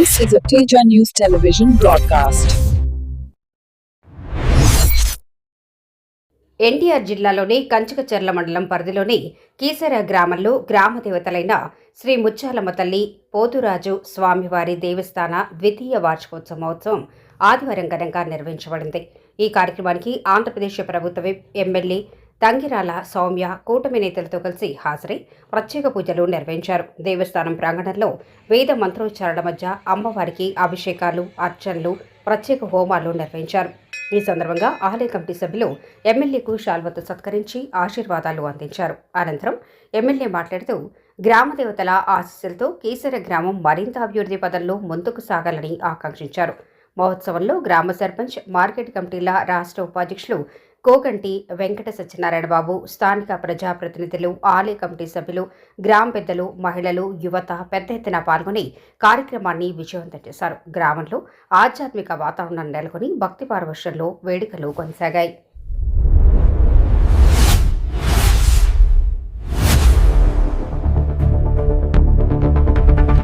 This is a Teja News Television broadcast. NTR జిల్లాలోని కంచకచర్ల మండలం పరిధిలోని కీసర గ్రామంలో గ్రామ దేవతలైన శ్రీ ముచ్చాలమ్మ తల్లి పోతురాజు స్వామివారి దేవస్థాన ద్వితీయ వార్షికోత్సవ మహోత్సవం ఆదివారం ఘనంగా నిర్వహించబడింది. ఈ కార్యక్రమానికి ఆంధ్రప్రదేశ్ ప్రభుత్వ విప్ ఎమ్మెల్యే తంగిరాల సౌమ్య కూటమి నేతలతో కలిసి హాజరై ప్రత్యేక పూజలు నిర్వహించారు. దేవస్థానం ప్రాంగణంలో వేద మంత్రోచ్చారణ మధ్య అమ్మవారికి అభిషేకాలు, అర్చనలు, ప్రత్యేక హోమాలు నిర్వహించారు. ఈ సందర్భంగా ఆలయ కమిటీ సభ్యులు ఎమ్మెల్యేకు శాల్వతో సత్కరించి ఆశీర్వాదాలు అందించారు. అనంతరం ఎమ్మెల్యే మాట్లాడుతూ గ్రామ దేవతల ఆశీస్సులతో కీసర గ్రామం మరింత అభివృద్ధి పదంలో ముందుకు సాగాలని ఆకాంక్షించారు. మహోత్సవంలో గ్రామ సర్పంచ్, మార్కెట్ కమిటీల రాష్ట్ర ఉపాధ్యక్షులు కోగంటి వెంకట సత్యనారాయణ బాబు, స్థానిక ప్రజాప్రతినిధులు, ఆలయ కమిటీ సభ్యులు, గ్రామ పెద్దలు, మహిళలు, యువత పెద్ద ఎత్తున పాల్గొని కార్యక్రమాన్ని విజయవంతం చేశారు. గ్రామంలో ఆధ్యాత్మిక వాతావరణం నెలకొని భక్తి పారవశ్యంలో వేడుకలు కొనసాగాయి.